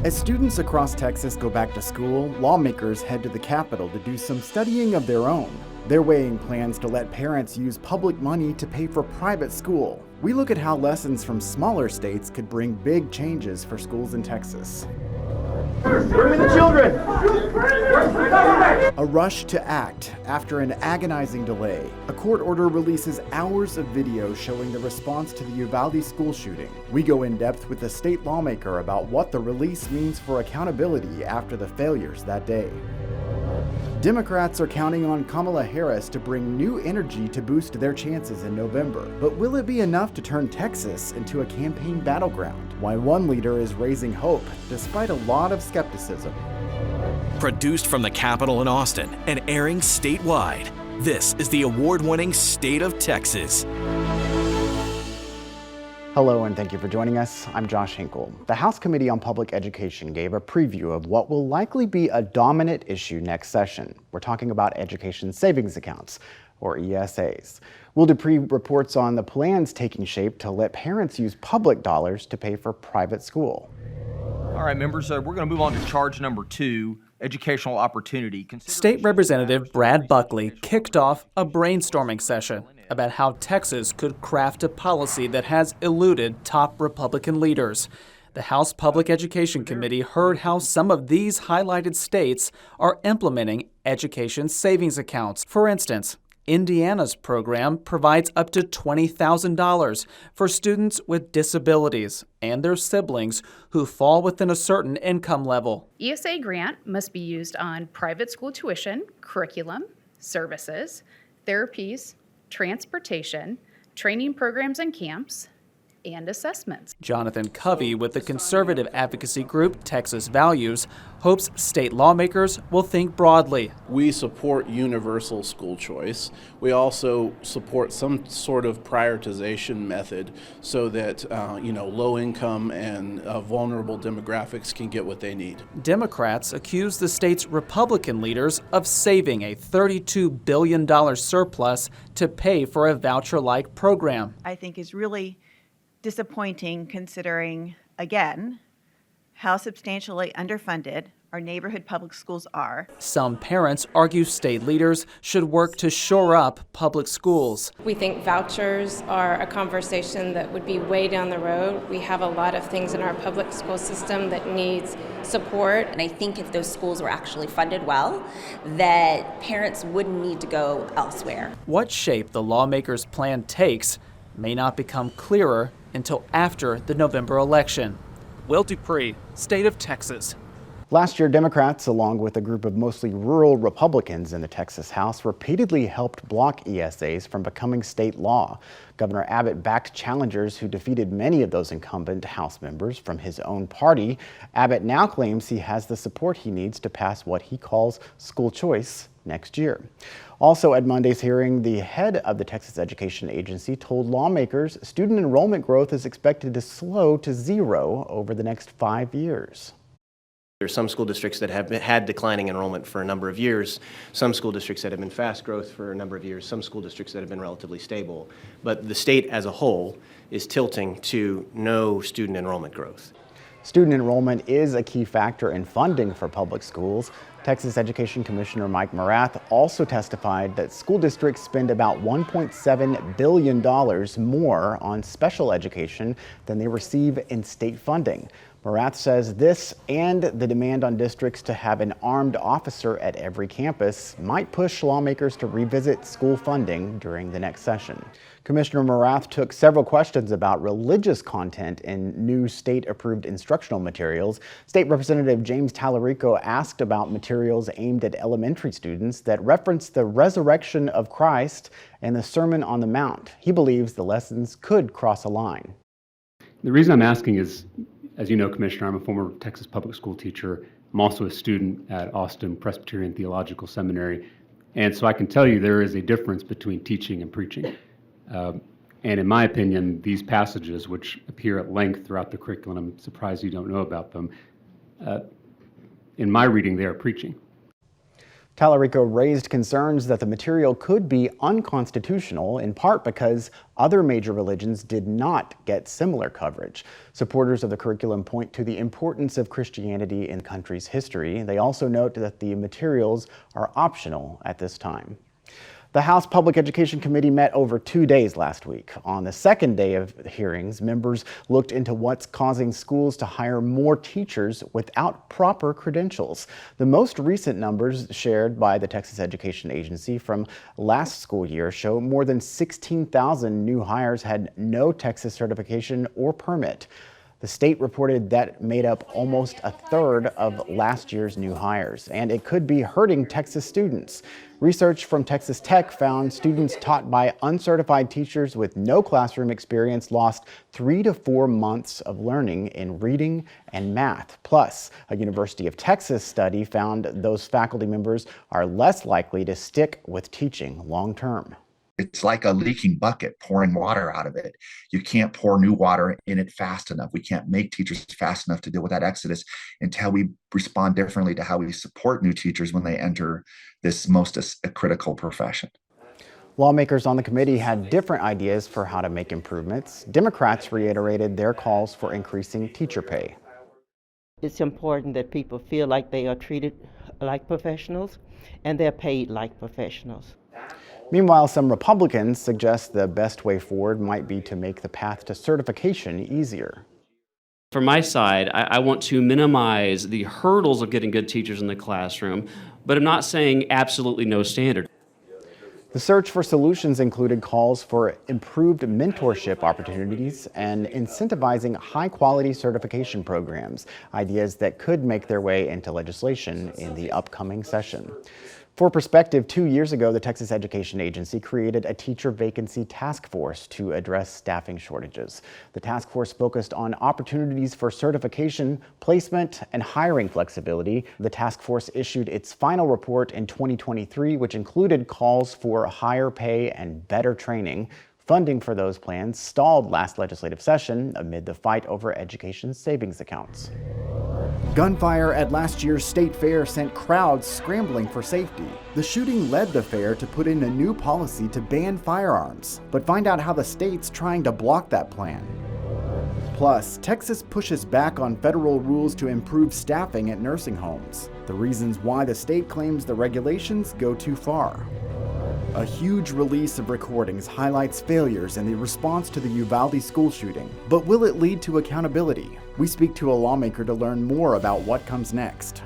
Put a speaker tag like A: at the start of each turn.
A: As students across Texas go back to school, lawmakers head to the Capitol to do some studying of their own. They're weighing plans to let parents use public money to pay for private school. We look at how lessons from smaller states could bring big changes for schools in Texas.
B: Bring me the children!
A: A rush to act after an agonizing delay. A court order releases hours of video showing the response to the Uvalde school shooting. We go in depth with a state lawmaker about what the release means for accountability after the failures that day. Democrats are counting on Kamala Harris to bring new energy to boost their chances in November. But will it be enough to turn Texas into a campaign battleground? Why one leader is raising hope despite a lot of skepticism.
C: Produced from the Capitol in Austin and airing statewide, this is the award-winning State of Texas.
A: Hello and thank you for joining us. I'm Josh Hinkle. The House Committee on Public Education gave a preview of what will likely be a dominant issue next session. We're talking about education savings accounts, or ESAs. Will DuPree reports on the plans taking shape to let parents use public dollars to pay for private school.
D: All right, members, we're going to move on to charge number 2, educational opportunity.
E: State Representative Brad Buckley kicked off a brainstorming session about how Texas could craft a policy that has eluded top Republican leaders. The House Public Education Committee heard how some of these highlighted states are implementing education savings accounts. For instance, Indiana's program provides up to $20,000 for students with disabilities and their siblings who fall within a certain income level.
F: ESA grant must be used on private school tuition, curriculum, services, therapies, transportation, training programs and camps, and assessments.
E: Jonathan Covey with the conservative advocacy group Texas Values hopes state lawmakers will think broadly.
G: We support universal school choice. We also support some sort of prioritization method so that low income and vulnerable demographics can get what they need.
E: Democrats accuse the state's Republican leaders of saving a $32 billion surplus to pay for a voucher-like program.
H: I think is really disappointing considering, again, how substantially underfunded our neighborhood public schools are.
E: Some parents argue state leaders should work to shore up public schools.
I: We think vouchers are a conversation that would be way down the road. We have a lot of things in our public school system that needs support.
J: And I think if those schools were actually funded well, that parents wouldn't need to go elsewhere.
E: What shape the lawmakers' plan takes may not become clearer until after the November election. Will DuPree, State of Texas.
A: Last year, Democrats, along with a group of mostly rural Republicans in the Texas House, repeatedly helped block ESAs from becoming state law. Governor Abbott backed challengers who defeated many of those incumbent House members from his own party. Abbott now claims he has the support he needs to pass what he calls school choice next year. Also at Monday's hearing, the head of the Texas Education Agency told lawmakers student enrollment growth is expected to slow to zero over the next 5 years.
K: There are some school districts that have had declining enrollment for a number of years, some school districts that have been fast growth for a number of years, some school districts that have been relatively stable. But the state as a whole is tilting to no student enrollment growth.
A: Student enrollment is a key factor in funding for public schools. Texas Education Commissioner Mike Morath also testified that school districts spend about $1.7 billion more on special education than they receive in state funding. Morath says this and the demand on districts to have an armed officer at every campus might push lawmakers to revisit school funding during the next session. Commissioner Morath took several questions about religious content in new state-approved instructional materials. State Representative James Tallarico asked about materials aimed at elementary students that reference the resurrection of Christ and the Sermon on the Mount. He believes the lessons could cross a line.
L: The reason I'm asking is, as you know, Commissioner, I'm a former Texas public school teacher. I'm also a student at Austin Presbyterian Theological Seminary. And so I can tell you there is a difference between teaching and preaching. And in my opinion, these passages, which appear at length throughout the curriculum, I'm surprised you don't know about them, in my reading, they are preaching.
A: Tallarico raised concerns that the material could be unconstitutional, in part because other major religions did not get similar coverage. Supporters of the curriculum point to the importance of Christianity in the country's history. They also note that the materials are optional at this time. The House Public Education Committee met over 2 days last week. On the second day of hearings, members looked into what's causing schools to hire more teachers without proper credentials. The most recent numbers shared by the Texas Education Agency from last school year show more than 16,000 new hires had no Texas certification or permit. The state reported that made up almost a third of last year's new hires, and it could be hurting Texas students. Research from Texas Tech found students taught by uncertified teachers with no classroom experience lost 3 to 4 months of learning in reading and math. Plus, a University of Texas study found those faculty members are less likely to stick with teaching long term.
M: It's like a leaking bucket, pouring water out of it. You can't pour new water in it fast enough. We can't make teachers fast enough to deal with that exodus until we respond differently to how we support new teachers when they enter this most critical profession.
A: Lawmakers on the committee had different ideas for how to make improvements. Democrats reiterated their calls for increasing teacher pay.
N: It's important that people feel like they are treated like professionals and they're paid like professionals.
A: Meanwhile, some Republicans suggest the best way forward might be to make the path to certification easier.
O: From my side, I want to minimize the hurdles of getting good teachers in the classroom, but I'm not saying absolutely no standard.
A: The search for solutions included calls for improved mentorship opportunities and incentivizing high-quality certification programs, ideas that could make their way into legislation in the upcoming session. For perspective, 2 years ago, the Texas Education Agency created a teacher vacancy task force to address staffing shortages. The task force focused on opportunities for certification, placement, and hiring flexibility. The task force issued its final report in 2023, which included calls for higher pay and better training. Funding for those plans stalled last legislative session amid the fight over education savings accounts.
P: Gunfire at last year's state fair sent crowds scrambling for safety. The shooting led the fair to put in a new policy to ban firearms. But find out how the state's trying to block that plan. Plus, Texas pushes back on federal rules to improve staffing at nursing homes. The reasons why the state claims the regulations go too far. A huge release of recordings highlights failures in the response to the Uvalde school shooting. But will it lead to accountability? We speak to a lawmaker to learn more about what comes next.